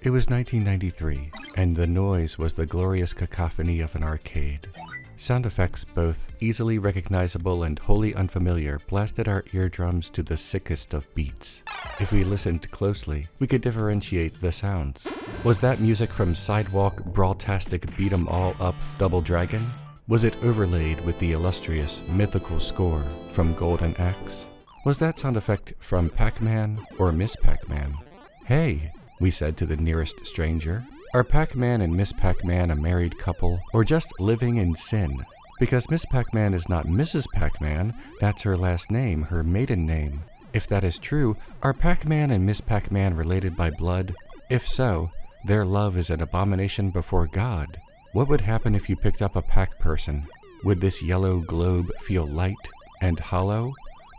It was 1993, and the noise was the glorious cacophony of an arcade. Sound effects, both easily recognizable and wholly unfamiliar, blasted our eardrums to the sickest of beats. If we listened closely, we could differentiate the sounds. Was that music from Sidewalk Brawltastic Beat 'em All Up Double Dragon? Was it overlaid with the illustrious mythical score from Golden Axe? Was that sound effect from Pac-Man or Miss Pac-Man? Hey, we said to the nearest stranger. Are Pac-Man and Miss Pac-Man a married couple, or just living in sin? Because Miss Pac-Man is not Mrs. Pac-Man, that's her last name, her maiden name. If that is true, are Pac-Man and Miss Pac-Man related by blood? If so, their love is an abomination before God. What would happen if you picked up a Pac person? Would this yellow globe feel light and hollow?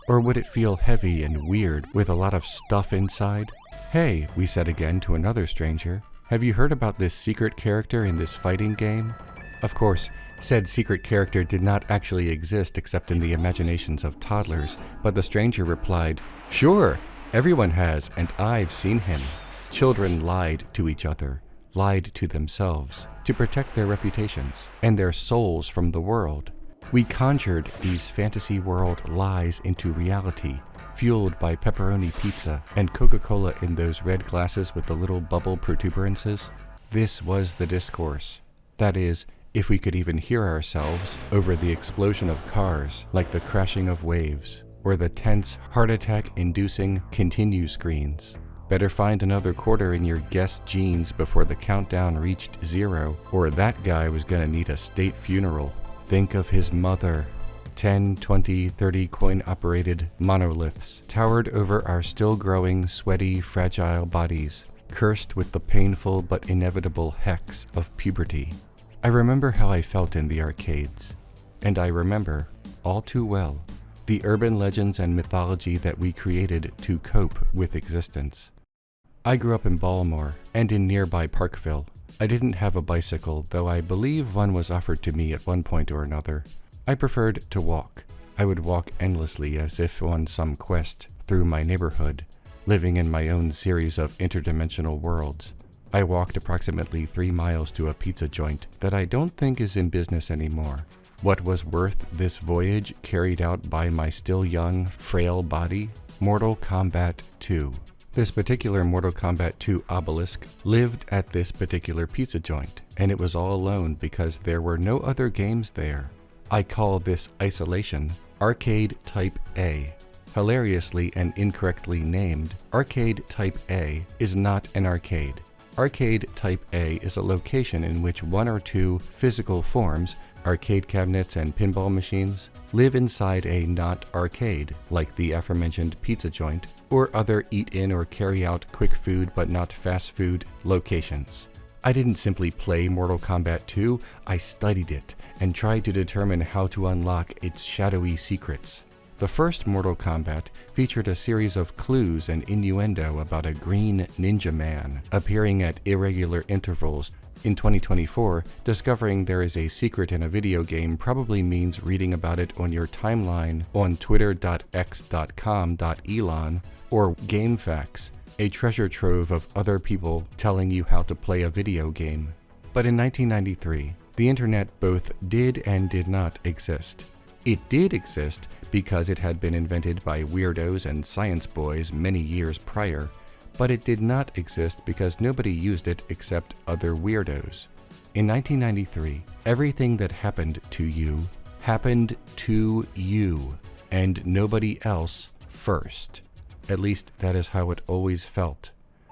Or would it feel heavy and weird with a lot of stuff inside? Hey, we said again to another stranger. Have you heard about this secret character in this fighting game? Of course, said secret character did not actually exist except in the imaginations of toddlers, but the stranger replied, "Sure, everyone has, and I've seen him." Children lied to each other, lied to themselves, to protect their reputations and their souls from the world. We conjured these fantasy world lies into reality, fueled by pepperoni pizza and Coca-Cola in those red glasses with the little bubble protuberances. This was the discourse. That is, if we could even hear ourselves over the explosion of cars, like the crashing of waves, or the tense, heart attack-inducing continue screens. Better find another quarter in your Guess jeans before the countdown reached 0, or that guy was gonna need a state funeral. Think of his mother. 10, 20, 30 coin-operated monoliths towered over our still-growing, sweaty, fragile bodies, cursed with the painful but inevitable hex of puberty. I remember how I felt in the arcades, and I remember, all too well, the urban legends and mythology that we created to cope with existence. I grew up in Baltimore and in nearby Parkville. I didn't have a bicycle, though I believe one was offered to me at one point or another. I preferred to walk. I would walk endlessly as if on some quest through my neighborhood, living in my own series of interdimensional worlds. I walked approximately 3 miles to a pizza joint that I don't think is in business anymore. What was worth this voyage carried out by my still young, frail body? Mortal Kombat II. This particular Mortal Kombat II obelisk lived at this particular pizza joint, and it was all alone because there were no other games there. I call this isolation Arcade Type A. Hilariously and incorrectly named, Arcade Type A is not an arcade. Arcade Type A is a location in which one or two physical forms, arcade cabinets and pinball machines, live inside a not arcade, like the aforementioned pizza joint, or other eat-in or carry-out quick food but not fast food locations. I didn't simply play Mortal Kombat 2, I studied it and tried to determine how to unlock its shadowy secrets. The first Mortal Kombat featured a series of clues and innuendo about a green ninja man appearing at irregular intervals. In 2024, discovering there is a secret in a video game probably means reading about it on your timeline on twitter.x.com.elon or GameFAQs, a treasure trove of other people telling you how to play a video game. But in 1993, the internet both did and did not exist. It did exist because it had been invented by weirdos and science boys many years prior, but it did not exist because nobody used it except other weirdos. In 1993, everything that happened to you, and nobody else first. At least that is how it always felt.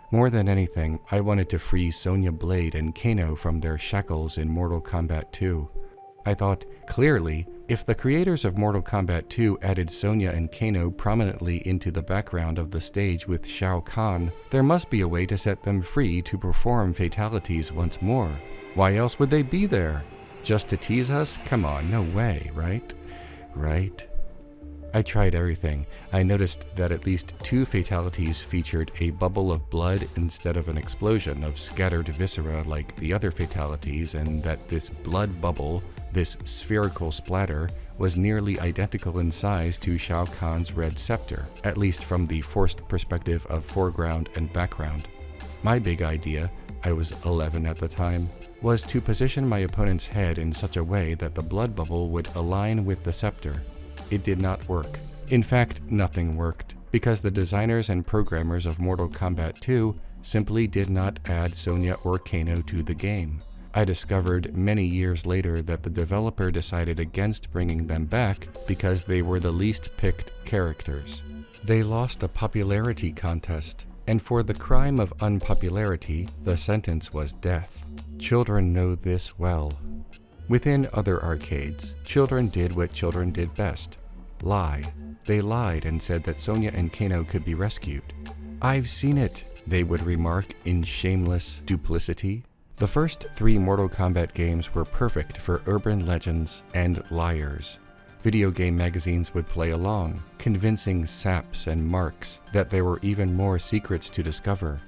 More than anything, I wanted to free Sonya Blade and Kano from their shackles in Mortal Kombat 2. I thought, clearly, if the creators of Mortal Kombat 2 added Sonya and Kano prominently into the background of the stage with Shao Kahn, there must be a way to set them free to perform fatalities once more. Why else would they be there? Just to tease us? Come on, no way, right? Right? I tried everything. I noticed that at least 2 fatalities featured a bubble of blood instead of an explosion of scattered viscera like the other fatalities, and that this blood bubble, this spherical splatter, was nearly identical in size to Shao Kahn's red scepter, at least from the forced perspective of foreground and background. My big idea I was 11 at the time, was to position my opponent's head in such a way that the blood bubble would align with the scepter. It did not work. In fact, nothing worked, because the designers and programmers of Mortal Kombat II simply did not add Sonya or Kano to the game. I discovered many years later that the developer decided against bringing them back because they were the least picked characters. They lost a popularity contest, and for the crime of unpopularity, the sentence was death. Children know this well. Within other arcades, children did what children did best: lie. They lied and said that Sonya and Kano could be rescued. "I've seen it," they would remark in shameless duplicity. The first 3 Mortal Kombat games were perfect for urban legends and liars. Video game magazines would play along, convincing saps and marks that there were even more secrets to discover.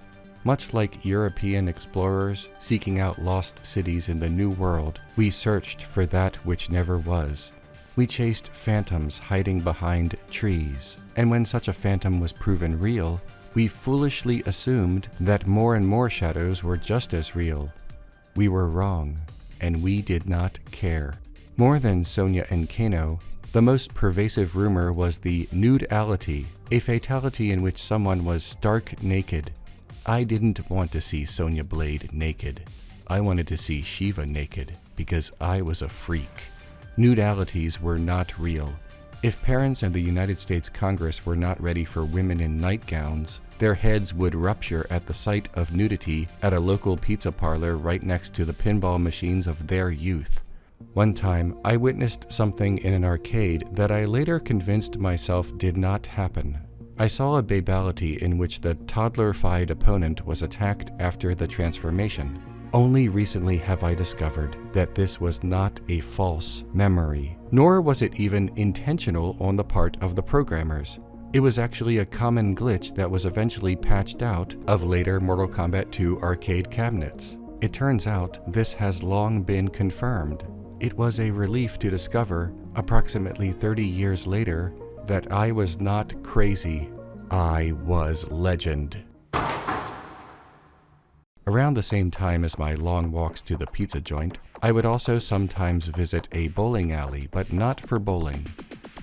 Much like European explorers seeking out lost cities in the New World, we searched for that which never was. We chased phantoms hiding behind trees, and when such a phantom was proven real, we foolishly assumed that more and more shadows were just as real. We were wrong, and we did not care. More than Sonya and Kano, the most pervasive rumor was the nude-ality, a fatality in which someone was stark naked. I didn't want to see Sonya Blade naked. I wanted to see Shiva naked, because I was a freak. Nude-alities were not real. If parents and the United States Congress were not ready for women in nightgowns, their heads would rupture at the sight of nudity at a local pizza parlor right next to the pinball machines of their youth. One time, I witnessed something in an arcade that I later convinced myself did not happen. I saw a babality in which the toddler-fied opponent was attacked after the transformation. Only recently have I discovered that this was not a false memory, nor was it even intentional on the part of the programmers. It was actually a common glitch that was eventually patched out of later Mortal Kombat II arcade cabinets. It turns out this has long been confirmed. It was a relief to discover, approximately 30 years later, that I was not crazy. I was legend. Around the same time as my long walks to the pizza joint, I would also sometimes visit a bowling alley, but not for bowling.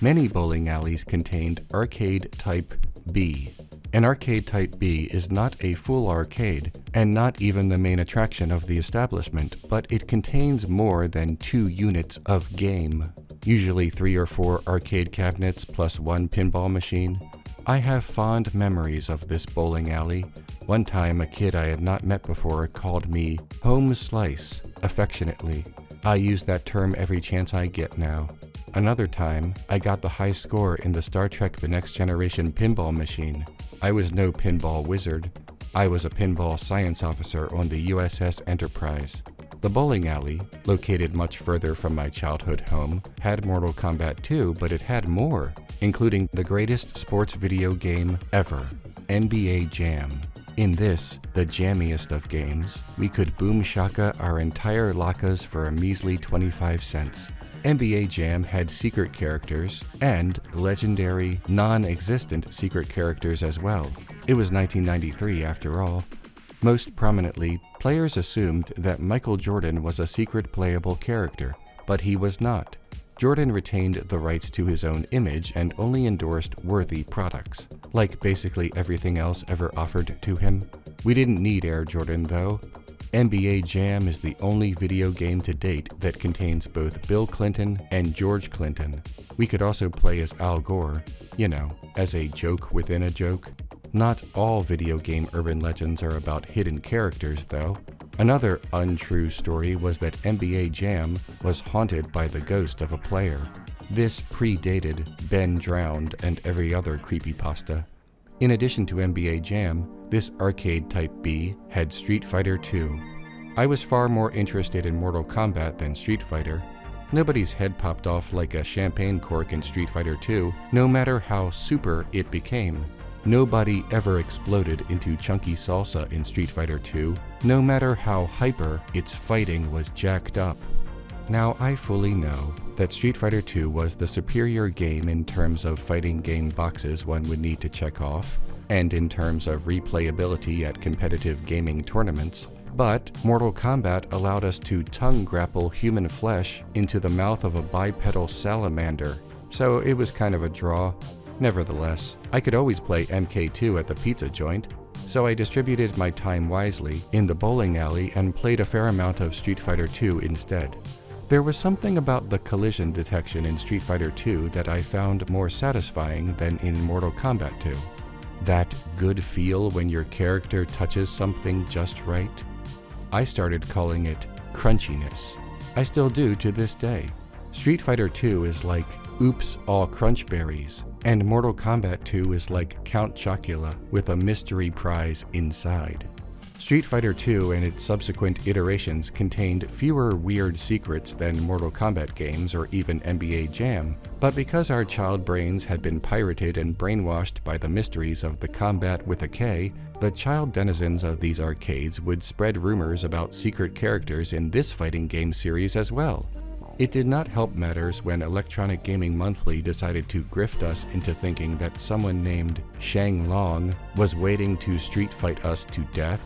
Many bowling alleys contained Arcade Type B. An Arcade Type B is not a full arcade, and not even the main attraction of the establishment, but it contains more than 2 units of game, usually 3 or 4 arcade cabinets plus 1 pinball machine. I have fond memories of this bowling alley. One time, a kid I had not met before called me Home Slice, affectionately. I use that term every chance I get now. Another time, I got the high score in the Star Trek The Next Generation pinball machine. I was no pinball wizard. I was a pinball science officer on the USS Enterprise. The bowling alley, located much further from my childhood home, had Mortal Kombat 2, but it had more, including the greatest sports video game ever, NBA Jam. In this, the jammiest of games, we could boom shaka our entire lakas for a measly 25 cents. NBA Jam had secret characters, and legendary, non-existent secret characters as well. It was 1993 after all. Most prominently, players assumed that Michael Jordan was a secret playable character, but he was not. Jordan retained the rights to his own image and only endorsed worthy products, like basically everything else ever offered to him. We didn't need Air Jordan though. NBA Jam is the only video game to date that contains both Bill Clinton and George Clinton. We could also play as Al Gore, as a joke within a joke. Not all video game urban legends are about hidden characters though. Another untrue story was that NBA Jam was haunted by the ghost of a player. This predated Ben Drowned and every other creepypasta. In addition to NBA Jam, this Arcade Type B had Street Fighter II. I was far more interested in Mortal Kombat than Street Fighter. Nobody's head popped off like a champagne cork in Street Fighter II, no matter how super it became. Nobody ever exploded into chunky salsa in Street Fighter II, no matter how hyper its fighting was jacked up. Now I fully know that Street Fighter II was the superior game in terms of fighting game boxes one would need to check off, and in terms of replayability at competitive gaming tournaments, But Mortal Kombat allowed us to tongue grapple human flesh into the mouth of a bipedal salamander, so it was kind of a draw. Nevertheless, I could always play MK2 at the pizza joint, so I distributed my time wisely in the bowling alley and played a fair amount of Street Fighter II instead. There was something about the collision detection in Street Fighter II that I found more satisfying than in Mortal Kombat 2. That good feel when your character touches something just right. I started calling it crunchiness. I still do to this day. Street Fighter 2 is like Oops All Crunch Berries, and Mortal Kombat 2 is like Count Chocula with a mystery prize inside. Street Fighter 2 and its subsequent iterations contained fewer weird secrets than Mortal Kombat games or even NBA Jam, but because our child brains had been pirated and brainwashed by the mysteries of the Combat with a K, the child denizens of these arcades would spread rumors about secret characters in this fighting game series as well. It did not help matters when Electronic Gaming Monthly decided to grift us into thinking that someone named Shang Long was waiting to street fight us to death.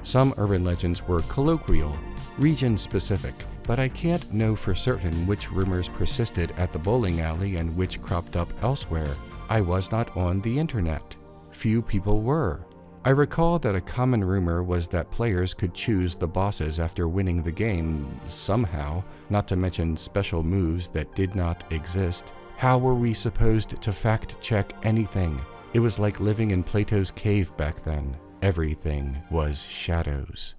Some urban legends were colloquial, region-specific, but I can't know for certain which rumors persisted at the bowling alley and which cropped up elsewhere. I was not on the internet. Few people were. I recall that a common rumor was that players could choose the bosses after winning the game somehow, not to mention special moves that did not exist. How were we supposed to fact-check anything? It was like living in Plato's cave back then. Everything was shadows.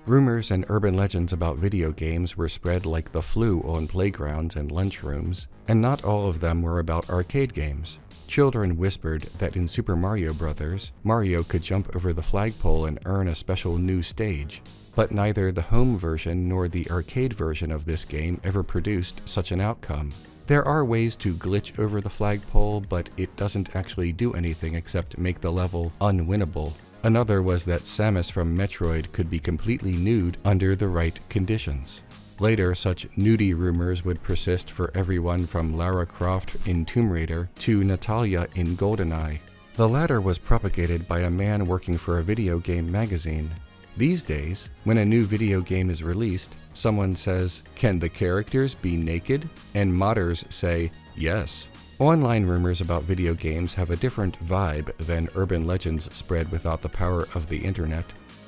Rumors and urban legends about video games were spread like the flu on playgrounds and lunchrooms, and not all of them were about arcade games. Children whispered that in Super Mario Bros., Mario could jump over the flagpole and earn a special new stage, but neither the home version nor the arcade version of this game ever produced such an outcome. There are ways to glitch over the flagpole, but it doesn't actually do anything except make the level unwinnable. Another was that Samus from Metroid could be completely nude under the right conditions. Later, such nudie rumors would persist for everyone from Lara Croft in Tomb Raider to Natalia in GoldenEye. The latter was propagated by a man working for a video game magazine. These days, when a new video game is released, someone says, "Can the characters be naked?" And modders say, "Yes." Online rumors about video games have a different vibe than urban legends spread without the power of the internet.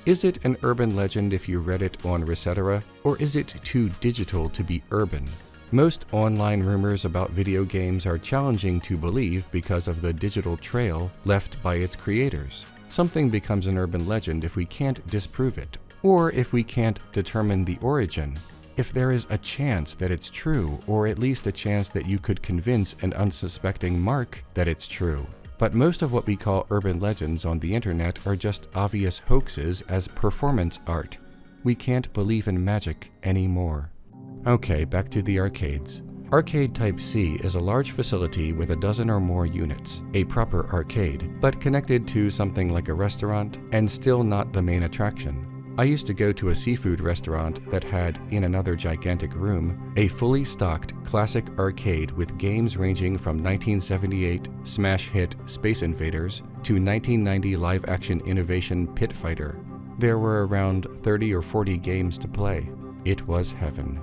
Is it an urban legend if you read it on Resetera, or is it too digital to be urban? Most online rumors about video games are challenging to believe because of the digital trail left by its creators. Something becomes an urban legend if we can't disprove it, or if we can't determine the origin. If there is a chance that it's true, or at least a chance that you could convince an unsuspecting Mark that it's true. But most of what we call urban legends on the internet are just obvious hoaxes as performance art. We can't believe in magic anymore. Okay, back to the arcades. Arcade Type C is a large facility with a dozen or more units, a proper arcade, but connected to something like a restaurant and still not the main attraction. I used to go to a seafood restaurant that had, in another gigantic room, a fully stocked classic arcade with games ranging from 1978 smash hit Space Invaders to 1990 live-action innovation Pit Fighter. There were around 30 or 40 games to play. It was heaven.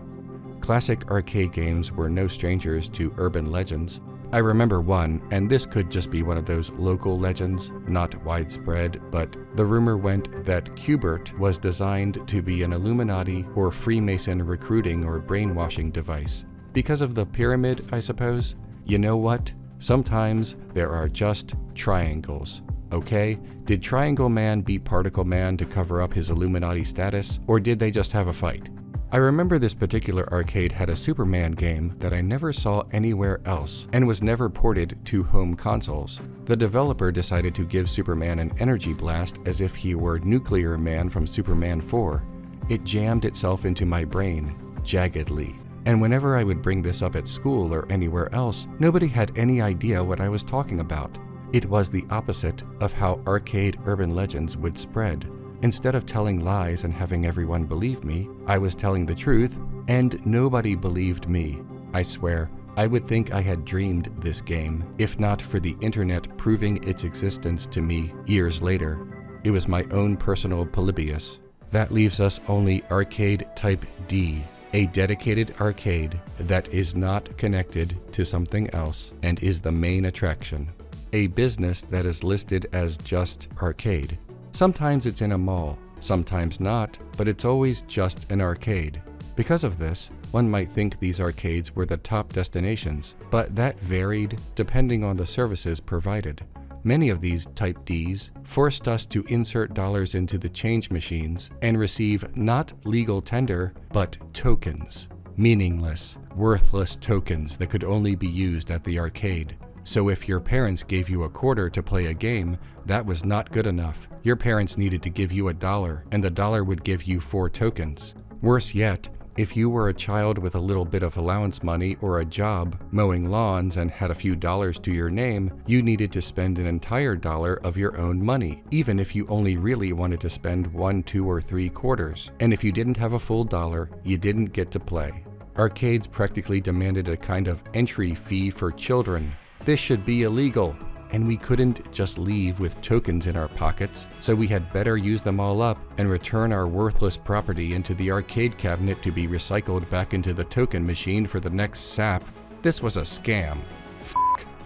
Classic arcade games were no strangers to urban legends. I remember one, and this could just be one of those local legends, not widespread, but the rumor went that Q*bert was designed to be an Illuminati or Freemason recruiting or brainwashing device. Because of the pyramid, I suppose? You know what? Sometimes there are just triangles. Okay? Did Triangle Man beat Particle Man to cover up his Illuminati status, or did they just have a fight? I remember this particular arcade had a Superman game that I never saw anywhere else and was never ported to home consoles. The developer decided to give Superman an energy blast as if he were Nuclear Man from Superman 4. It jammed itself into my brain, jaggedly. And whenever I would bring this up at school or anywhere else, nobody had any idea what I was talking about. It was the opposite of how arcade urban legends would spread. Instead of telling lies and having everyone believe me, I was telling the truth, and nobody believed me. I swear, I would think I had dreamed this game, if not for the internet proving its existence to me years later. It was my own personal Polybius. That leaves us only Arcade Type D, a dedicated arcade that is not connected to something else and is the main attraction. A business that is listed as just arcade. Sometimes it's in a mall, sometimes not, but it's always just an arcade. Because of this, one might think these arcades were the top destinations, but that varied depending on the services provided. Many of these Type Ds forced us to insert dollars into the change machines and receive not legal tender, but tokens. Meaningless, worthless tokens that could only be used at the arcade. So if your parents gave you a quarter to play a game, that was not good enough. Your parents needed to give you $1, and the dollar would give you 4 tokens. Worse yet, if you were a child with a little bit of allowance money or a job mowing lawns and had a few dollars to your name, you needed to spend an entire dollar of your own money, even if you only really wanted to spend 1, 2, or 3 quarters. And if you didn't have a full dollar, you didn't get to play. Arcades practically demanded a kind of entry fee for children. This should be illegal. And we couldn't just leave with tokens in our pockets, so we had better use them all up and return our worthless property into the arcade cabinet to be recycled back into the token machine for the next sap. This was a scam. F***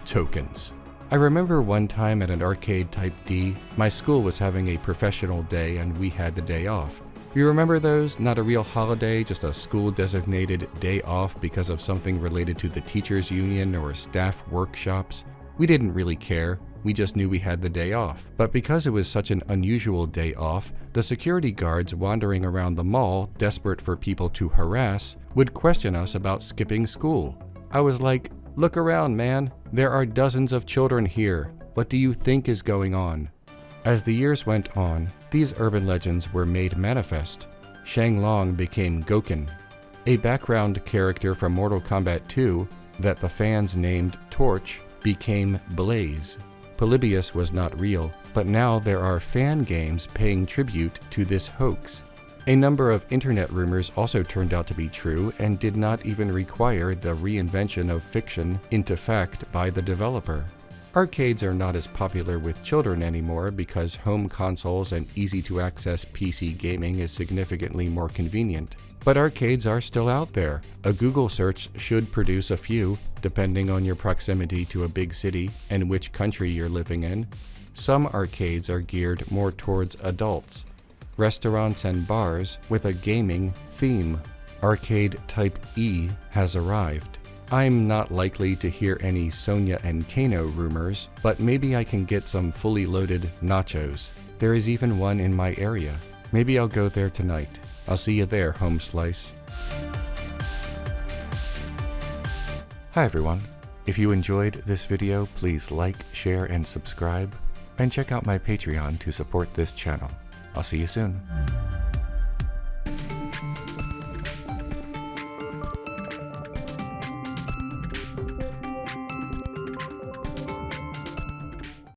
tokens. I remember one time at an arcade Type D, my school was having a professional day and we had the day off. You remember those? Not a real holiday, just a school-designated day off because of something related to the teachers' union or staff workshops. We didn't really care, we just knew we had the day off. But because it was such an unusual day off, the security guards wandering around the mall, desperate for people to harass, would question us about skipping school. I was like, look around, man. There are dozens of children here. What do you think is going on? As the years went on, these urban legends were made manifest. Shanglong became Gouken, a background character from Mortal Kombat II that the fans named Torch became Blaze. Polybius was not real, but now there are fan games paying tribute to this hoax. A number of internet rumors also turned out to be true and did not even require the reinvention of fiction into fact by the developer. Arcades are not as popular with children anymore because home consoles and easy-to-access PC gaming is significantly more convenient. But arcades are still out there. A Google search should produce a few, depending on your proximity to a big city and which country you're living in. Some arcades are geared more towards adults. Restaurants and bars with a gaming theme. Arcade Type E has arrived. I'm not likely to hear any Sonia and Kano rumors, but maybe I can get some fully loaded nachos. There is even one in my area. Maybe I'll go there tonight. I'll see you there, Home Slice. Hi everyone. If you enjoyed this video, please like, share, and subscribe, and check out my Patreon to support this channel. I'll see you soon.